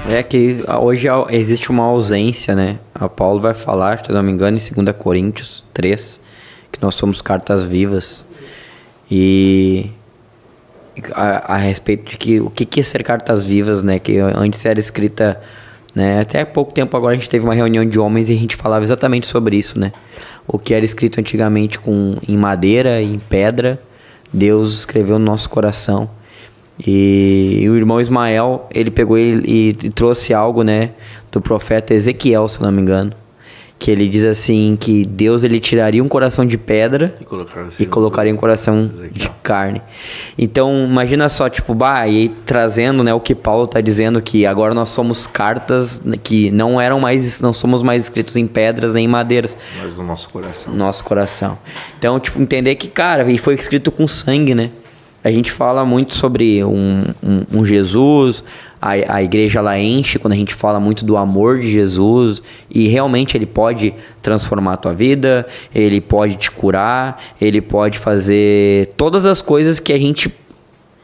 É que hoje existe uma ausência, né? A Paulo vai falar, se não me engano, em 2 Coríntios 3, que nós somos cartas vivas. E a respeito de que o que é ser cartas vivas, né? Que antes era escrita, né? Até pouco tempo agora a gente teve uma reunião de homens e a gente falava exatamente sobre isso, né? O que era escrito antigamente em madeira, em pedra, Deus escreveu no nosso coração. E o irmão Ismael, ele pegou e trouxe algo, né, do profeta Ezequiel, se não me engano, que ele diz assim, que Deus ele tiraria um coração de pedra e colocaria um coração de carne. Então, imagina só, tipo, e aí, trazendo, né, o que Paulo está dizendo, que agora nós somos cartas que não somos mais escritos em pedras nem em madeiras. Mas no nosso coração. Nosso coração. Então, tipo, entender que, cara, e foi escrito com sangue, né? A gente fala muito sobre um Jesus, a igreja ela enche quando a gente fala muito do amor de Jesus, e realmente ele pode transformar a tua vida, ele pode te curar, ele pode fazer todas as coisas que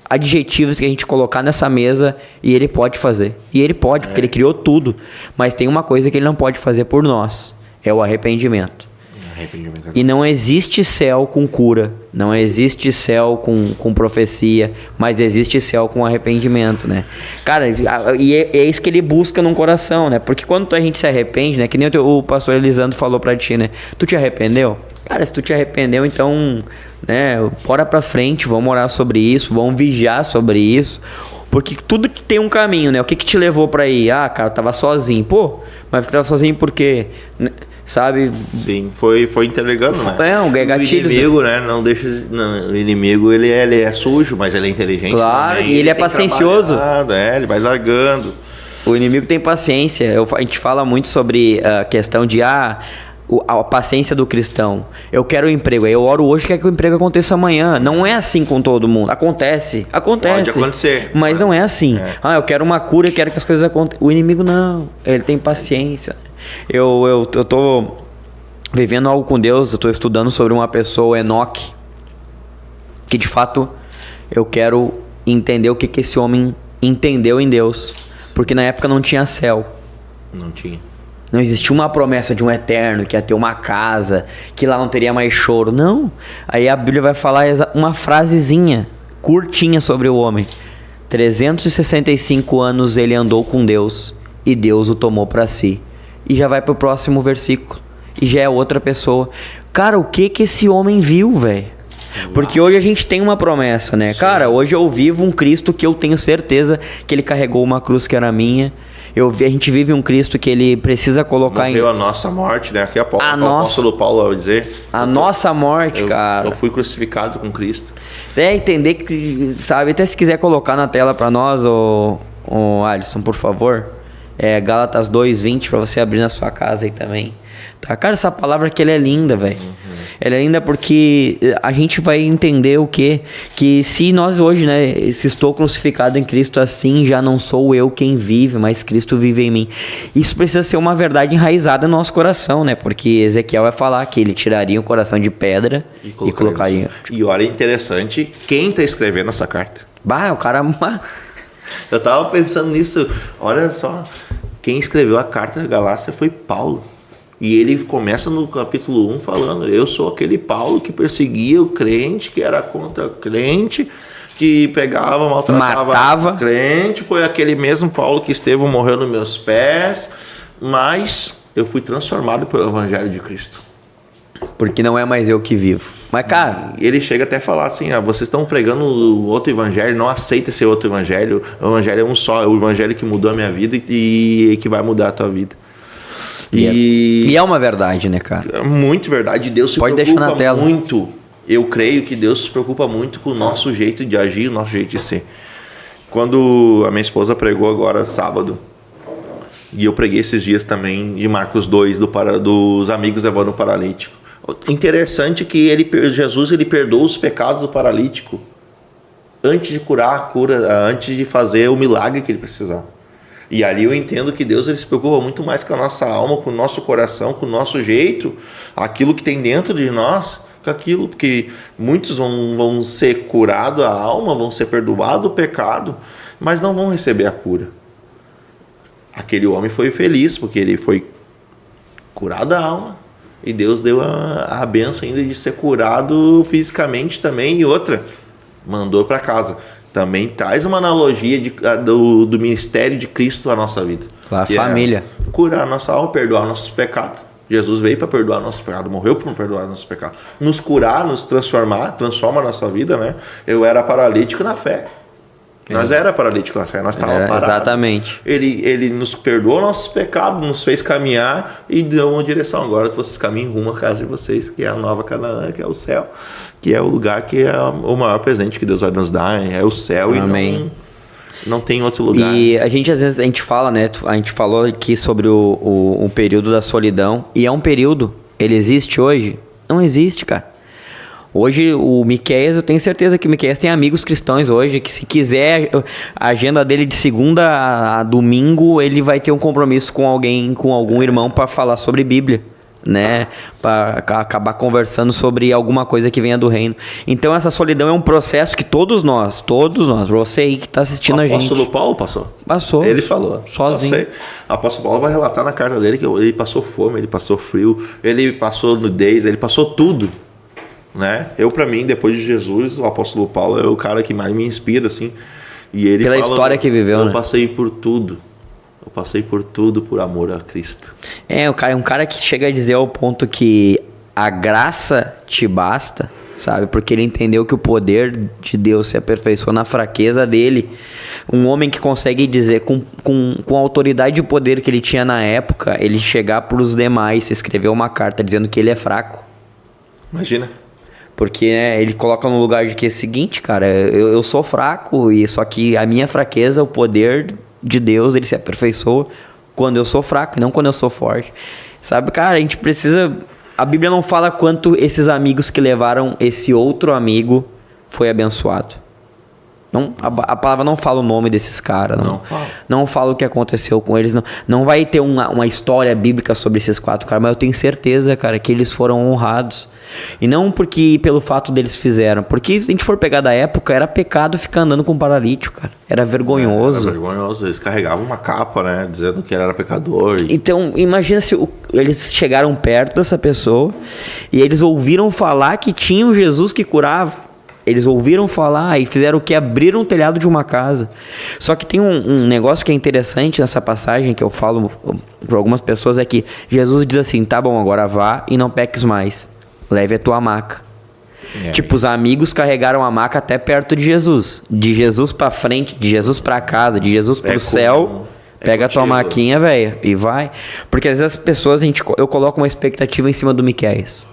adjetivos que a gente colocar nessa mesa, e ele pode fazer. E ele pode, porque ele criou tudo, mas tem uma coisa que ele não pode fazer por nós, é o arrependimento. E não existe céu com cura, não existe céu com profecia, mas existe céu com arrependimento, né? Cara, e é isso que ele busca num coração, né? Porque quando a gente se arrepende, né? Que nem o pastor Elisandro falou pra ti, né? Tu te arrependeu? Cara, se tu te arrependeu, então, né? Bora pra frente, vamos orar sobre isso, vamos vigiar sobre isso. Porque tudo tem um caminho, né? O que te levou pra ir? Ah, cara, eu tava sozinho. Pô, mas eu tava sozinho porque... Sabe? Sim, foi interligando, né? Gatilhos. O inimigo, né? Não deixa. Não, o inimigo ele é sujo, mas ele é inteligente. Claro, também. E ele é paciencioso. Ele vai largando. O inimigo tem paciência. A gente fala muito sobre a questão de a paciência do cristão. Eu quero um emprego, aí eu oro hoje, quero que o emprego aconteça amanhã. Não é assim com todo mundo. Acontece. Pode acontecer. Mas não é assim. Eu quero uma cura, eu quero que as coisas aconteçam. O inimigo não. Ele tem paciência. Eu tô vivendo algo com Deus, eu tô estudando sobre uma pessoa, Enoque, que de fato eu quero entender o que esse homem entendeu em Deus, porque na época não tinha céu. Não tinha. Não existia uma promessa de um eterno, que ia ter uma casa, que lá não teria mais choro. Não. Aí a Bíblia vai falar uma frasezinha, curtinha sobre o homem. 365 anos ele andou com Deus e Deus o tomou para si. E já vai pro próximo versículo. E já é outra pessoa. Cara, o que esse homem viu, velho? Porque hoje a gente tem uma promessa, né? Sim. Cara, hoje eu vivo um Cristo que eu tenho certeza que ele carregou uma cruz que era minha. A gente vive um Cristo que ele precisa colocar Morreu a nossa morte, né? Aqui o apóstolo Paulo vai dizer. Nossa morte, cara. Eu fui crucificado com Cristo. Entender que, sabe, até se quiser colocar na tela pra nós, ô Alisson, por favor. Gálatas 2:20 para você abrir na sua casa aí também. Tá? Cara, essa palavra aqui ela é linda, velho. Ela é linda porque a gente vai entender o quê? Que se nós hoje, né, se estou crucificado em Cristo, assim já não sou eu quem vive, mas Cristo vive em mim. Isso precisa ser uma verdade enraizada no nosso coração, né? Porque Ezequiel vai falar que ele tiraria o coração de pedra e colocaria. E olha, interessante, quem tá escrevendo essa carta? O cara... Eu tava pensando nisso, olha só, quem escreveu a carta da Galácia foi Paulo. E ele começa no capítulo 1 falando, eu sou aquele Paulo que perseguia o crente, que era contra o crente, que pegava, maltratava, matava o crente, foi aquele mesmo Paulo que Estevão morreu nos meus pés, mas eu fui transformado pelo Evangelho de Cristo. Porque não é mais eu que vivo. Mas, cara... Ele chega até a falar assim, vocês estão pregando outro evangelho, não aceita esse outro evangelho. O evangelho é um só, é o evangelho que mudou a minha vida e que vai mudar a tua vida. E é uma verdade, né, cara? É muito verdade. Deus se Pode preocupa deixar na tela. muito. Eu creio que Deus se preocupa muito com o nosso jeito de agir, o nosso jeito de ser. Quando a minha esposa pregou agora sábado, e eu preguei esses dias também de Marcos 2, dos amigos levando o paralítico. Interessante que Jesus perdoou os pecados do paralítico antes de curar a cura, antes de fazer o milagre que ele precisava. E ali eu entendo que Deus ele se preocupa muito mais com a nossa alma, com o nosso coração, com o nosso jeito, aquilo que tem dentro de nós, com aquilo, porque muitos vão ser curados a alma, vão ser perdoados o pecado, mas não vão receber a cura. aquele homem foi feliz, porque ele foi curado da alma. E Deus deu a bênção ainda de ser curado fisicamente também. E outra, mandou para casa. Também traz uma analogia do ministério de Cristo à nossa vida. A família. Curar a nossa alma, perdoar nossos pecados. Jesus veio para perdoar nossos pecados, morreu para perdoar nossos pecados. Nos curar, nos transforma a nossa vida, né? Eu era paralítico na fé. Nós era paralítico na fé, nós estávamos parados. Exatamente. Ele nos perdoou nossos pecados, nos fez caminhar e deu uma direção. Agora vocês caminham rumo à casa de vocês, que é a nova Canaã, que é o céu, que é o lugar que é o maior presente que Deus vai nos dar, é o céu. Amém. E não tem outro lugar. E a gente, às vezes, a gente fala, né? A gente falou aqui sobre o período da solidão, e é um período, ele existe hoje? Não existe, cara. Hoje o Miqueias, eu tenho certeza que o Miqueias tem amigos cristãos hoje, que se quiser a agenda dele de segunda a domingo, ele vai ter um compromisso com alguém, com algum irmão para falar sobre Bíblia, né? Para acabar conversando sobre alguma coisa que venha do reino. Então essa solidão é um processo que todos nós, você aí que está assistindo a gente. O apóstolo Paulo passou. Ele falou. Sozinho. O apóstolo Paulo vai relatar na carta dele que ele passou fome, ele passou frio, ele passou nudez, ele passou tudo. Né? Para mim, depois de Jesus, o apóstolo Paulo é o cara que mais me inspira, assim. E ele pela história que viveu, eu passei por tudo. Eu passei por tudo por amor a Cristo. É um cara que chega a dizer ao ponto que a graça te basta, sabe? Porque ele entendeu que o poder de Deus se aperfeiçoou na fraqueza dele. Um homem que consegue dizer, com a autoridade e o poder que ele tinha na época, ele chegar para os demais, escrever uma carta dizendo que ele é fraco. Imagina. Porque né, ele coloca no lugar de que é o seguinte, cara, eu sou fraco, e só que a minha fraqueza, o poder de Deus, ele se aperfeiçoa quando eu sou fraco e não quando eu sou forte. Sabe, cara, a gente precisa... A Bíblia não fala quanto esses amigos que levaram esse outro amigo foi abençoado. Não, a palavra não fala o nome desses caras. Não fala o que aconteceu com eles. Não vai ter uma história bíblica sobre esses 4 caras, mas eu tenho certeza, cara, que eles foram honrados. E não porque pelo fato deles fizeram. Porque se a gente for pegar da época, era pecado ficar andando com um paralítico, cara. Era vergonhoso. Era vergonhoso. Eles carregavam uma capa, né? Dizendo que ele era pecador. Então, imagina se eles chegaram perto dessa pessoa e eles ouviram falar que tinha um Jesus que curava. Eles ouviram falar e fizeram o que? Abriram o telhado de uma casa. Só que tem um negócio que é interessante nessa passagem, que eu falo para algumas pessoas, é que Jesus diz assim, tá bom, agora vá e não peques mais. Leve a tua maca. Tipo, os amigos carregaram a maca até perto de Jesus. De Jesus para frente, de Jesus para casa, de Jesus pro céu. Pega a tua maquinha, velho, e vai. Porque às vezes as pessoas, eu coloco uma expectativa em cima do Miqueias.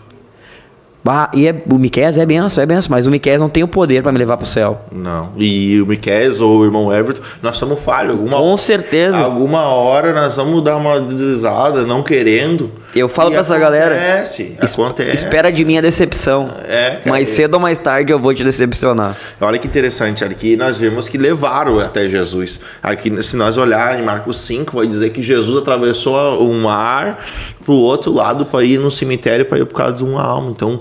O Miqueias é benção, mas o Miqueias não tem o poder para me levar pro céu. Não. E o Miqueias ou o irmão Everton, nós somos falhos. Com certeza. Alguma hora nós vamos dar uma deslizada, não querendo. Eu falo pra essa galera. Acontece. Espera de mim a decepção. Mais cedo ou mais tarde eu vou te decepcionar. Olha que interessante, aqui nós vemos que levaram até Jesus. Aqui, se nós olhar em Marcos 5, vai dizer que Jesus atravessou o mar pro outro lado para ir no cemitério para ir por causa de uma alma. Então,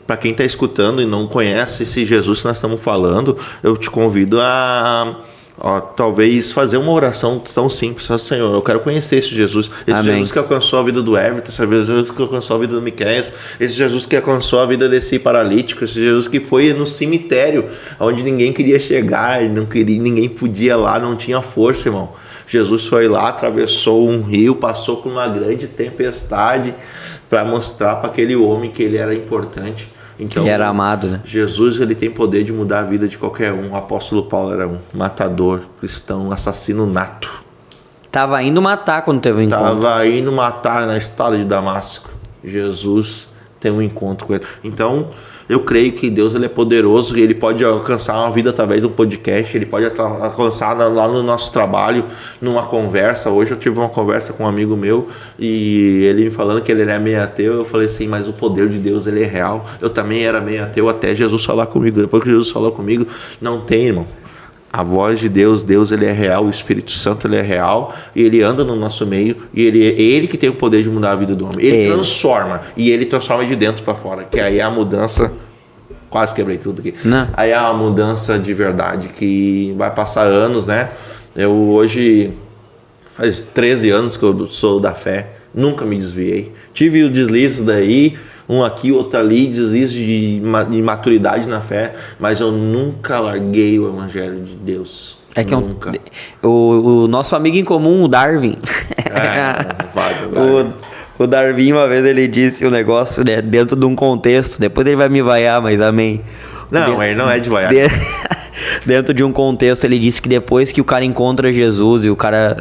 para quem está escutando e não conhece esse Jesus que nós estamos falando, eu te convido a talvez fazer uma oração tão simples. Senhor, eu quero conhecer esse Jesus. Esse Amém. Jesus que alcançou a vida do Everton, esse Jesus que alcançou a vida do Miqueias, esse Jesus que alcançou a vida desse paralítico, esse Jesus que foi no cemitério, onde ninguém queria chegar, ninguém podia lá, não tinha força, irmão. Jesus foi lá, atravessou um rio, passou por uma grande tempestade para mostrar para aquele homem que ele era importante. Então, ele era amado, né? Jesus, ele tem poder de mudar a vida de qualquer um. O apóstolo Paulo era um matador, cristão, assassino nato. Tava indo matar quando teve um encontro. Tava indo matar na estrada de Damasco. Jesus tem um encontro com ele. Então, eu creio que Deus, ele é poderoso e ele pode alcançar uma vida através de um podcast, ele pode alcançar lá no nosso trabalho, numa conversa. Hoje eu tive uma conversa com um amigo meu e ele me falando que ele era meio ateu. Eu falei assim, mas o poder de Deus, ele é real. Eu também era meio ateu até Jesus falar comigo. Depois que Jesus falou comigo, não tem, irmão. A voz de Deus, ele é real, o Espírito Santo, ele é real, e ele anda no nosso meio, e ele que tem o poder de mudar a vida do homem. Ele transforma, e ele transforma de dentro para fora, que aí é a mudança, quase quebrei tudo aqui. Não. Aí é a mudança de verdade, que vai passar anos, né? Eu hoje Faz 13 anos que eu sou da fé. Nunca me desviei. Tive o deslize daí, um aqui, outro ali, deslize de maturidade na fé, mas eu nunca larguei o evangelho de Deus. É que nunca. O nosso amigo em comum, o Darwin. O Darwin, uma vez ele disse um negócio, né, dentro de um contexto, depois ele vai me vaiar, mas amém. Não, ele não é de vaiar. Dentro de um contexto, ele disse que depois que o cara encontra Jesus e o cara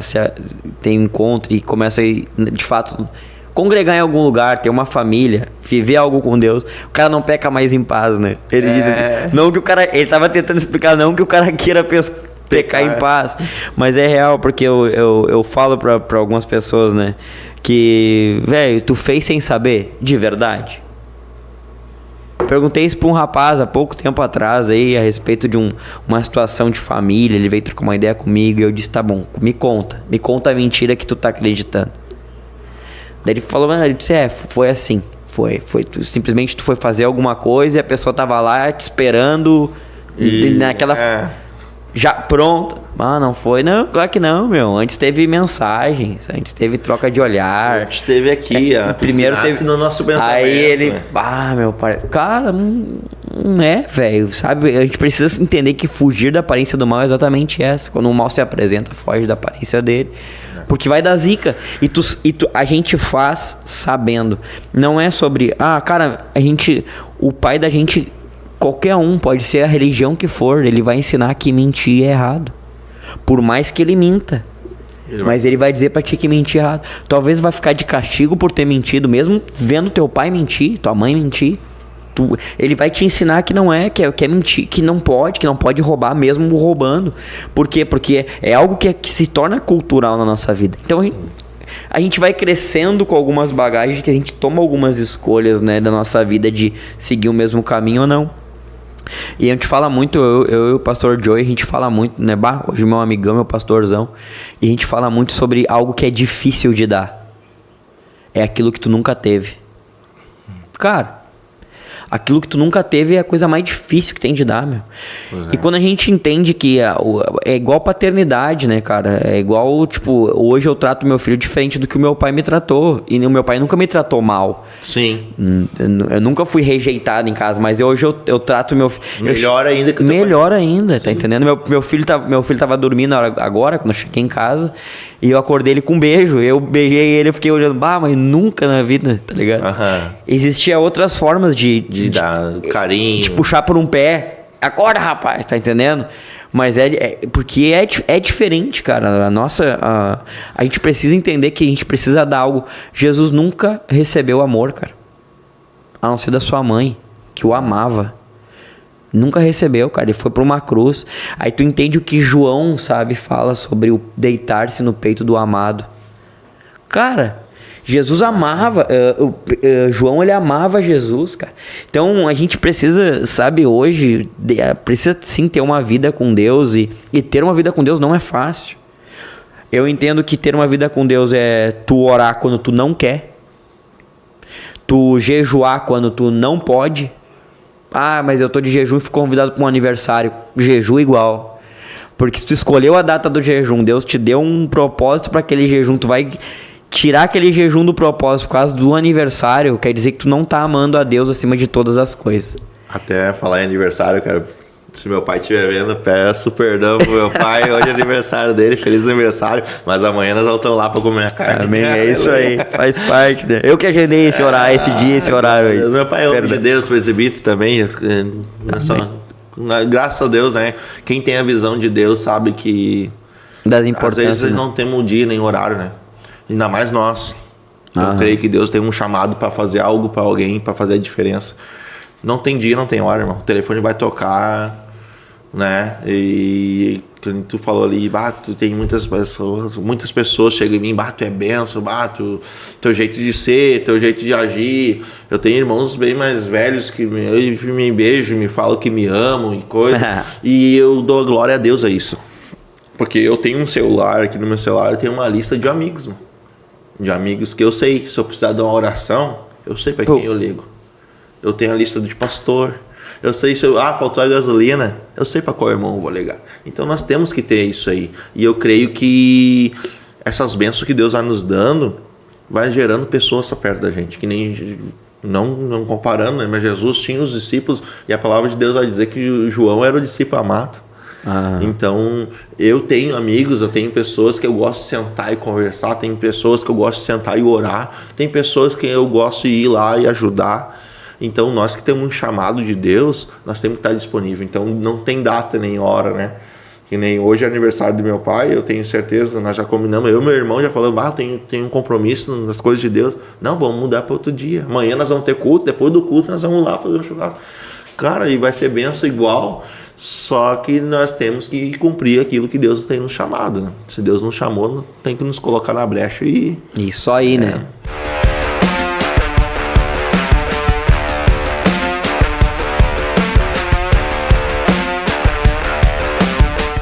tem um encontro e começa a, de fato, congregar em algum lugar, ter uma família, viver algo com Deus, o cara não peca mais em paz, né? Ele diz assim, não que o cara... Ele tava tentando explicar, não que o cara queira pecar em paz, mas é real, porque eu falo pra algumas pessoas, né, que, velho, tu fez sem saber, de verdade? Perguntei isso pra um rapaz há pouco tempo atrás aí, a respeito de uma situação de família, ele veio trocar uma ideia comigo e eu disse, tá bom, me conta a mentira que tu tá acreditando. Daí ele falou, ele disse, foi assim, simplesmente tu foi fazer alguma coisa e a pessoa tava lá te esperando, naquela... Já pronto. Não foi. Não, claro que não, meu. Antes teve mensagens, antes teve troca de olhar. Antes teve aqui, primeiro teve no nosso pensamento. Aí ele, né? Meu pai, cara, não é, velho, sabe? A gente precisa entender que fugir da aparência do mal é exatamente essa. Quando o mal se apresenta, foge da aparência dele. Porque vai dar zica. E a gente faz sabendo. Não é sobre, cara, o pai da gente, qualquer um, pode ser a religião que for, ele vai ensinar que mentir é errado. Por mais que ele minta. Mas ele vai dizer pra ti que mentir é errado. Talvez vai ficar de castigo por ter mentido, mesmo vendo teu pai mentir, tua mãe mentir. Ele vai te ensinar que não é, que é mentir, que não pode roubar mesmo roubando. Por quê? Porque é algo que se torna cultural na nossa vida. Então a gente vai crescendo com algumas bagagens, que a gente toma algumas escolhas, né, da nossa vida de seguir o mesmo caminho ou não. E a gente fala muito, eu e o pastor Joey, a gente fala muito, né, hoje meu amigão, meu pastorzão, e a gente fala muito sobre algo que é difícil de dar. É aquilo que tu nunca teve. Cara, aquilo que tu nunca teve é a coisa mais difícil que tem de dar, meu. E quando a gente entende que é igual paternidade, né, cara? É igual, tipo, hoje eu trato meu filho diferente do que o meu pai me tratou. E o meu pai nunca me tratou mal. Sim. Eu nunca fui rejeitado em casa, mas hoje eu trato meu filho... Melhor ainda que o teu Melhor pai. ainda, Sim. Tá entendendo? Meu filho tava dormindo agora, quando eu cheguei em casa, e eu acordei ele com um beijo. Eu beijei ele, eu fiquei olhando, mas nunca na vida, tá ligado? Existia outras formas de dar carinho, de puxar por um pé. Acorda, rapaz, tá entendendo? Mas porque é diferente, cara. A gente precisa entender que a gente precisa dar algo. Jesus nunca recebeu amor, cara, a não ser da sua mãe, que o amava. Nunca recebeu, cara. Ele foi pra uma cruz. Aí tu entende o que João, sabe, fala sobre o deitar-se no peito do amado. Cara, Jesus amava, João, ele amava Jesus, cara. Então a gente precisa, sabe, hoje, precisa sim ter uma vida com Deus, e ter uma vida com Deus não é fácil. Eu entendo que ter uma vida com Deus é tu orar quando tu não quer, tu jejuar quando tu não pode. Mas eu tô de jejum e fui convidado para um aniversário. Jejum igual. Porque se tu escolheu a data do jejum, Deus te deu um propósito para aquele jejum, tu vai tirar aquele jejum do propósito por causa do aniversário, quer dizer que tu não tá amando a Deus acima de todas as coisas. Até falar em aniversário, cara, se meu pai estiver vendo, peço perdão pro meu pai, hoje é aniversário dele, feliz aniversário, mas amanhã nós voltamos lá pra comer a carne. Amém, é isso aí, faz parte, né? Eu que agendei esse horário, esse dia, esse horário aí. Meu pai é homem de Deus, presbítero também, graças a Deus, né? Quem tem a visão de Deus sabe que das importâncias, às vezes não temos dia nem horário, né? Ainda mais nós. Eu creio que Deus tem um chamado para fazer algo para alguém, para fazer a diferença. Não tem dia, não tem hora, irmão. O telefone vai tocar, né? E como tu falou ali, tu tem muitas pessoas chegam em mim, tu é benção, teu jeito de ser, teu jeito de agir. Eu tenho irmãos bem mais velhos que me beijam, me falam que me amam e coisa. E eu dou glória a Deus a isso. Porque eu tenho um celular, aqui no meu celular eu tenho uma lista de amigos, mano. De amigos que eu sei que se eu precisar de uma oração, eu sei para quem eu ligo. Eu tenho a lista de pastor. Eu sei se faltou a gasolina, eu sei para qual irmão eu vou ligar. Então nós temos que ter isso aí. E eu creio que essas bênçãos que Deus vai nos dando, vai gerando pessoas perto da gente, que nem... Não comparando, né? Mas Jesus tinha os discípulos e a palavra de Deus vai dizer que o João era o discípulo amado. Então, eu tenho amigos, eu tenho pessoas que eu gosto de sentar e conversar, tem pessoas que eu gosto de sentar e orar, tem pessoas que eu gosto de ir lá e ajudar. Então, nós que temos um chamado de Deus, nós temos que estar disponível. Então, não tem data nem hora, né? Que nem hoje é aniversário do meu pai, eu tenho certeza, nós já combinamos, eu e meu irmão já falamos, tenho um compromisso nas coisas de Deus. Não, vamos mudar para outro dia. Amanhã nós vamos ter culto, depois do culto nós vamos lá fazer um churrasco. Cara, e vai ser benção igual, só que nós temos que cumprir aquilo que Deus tem nos chamado, né? Se Deus nos chamou, tem que nos colocar na brecha e... Isso aí, né?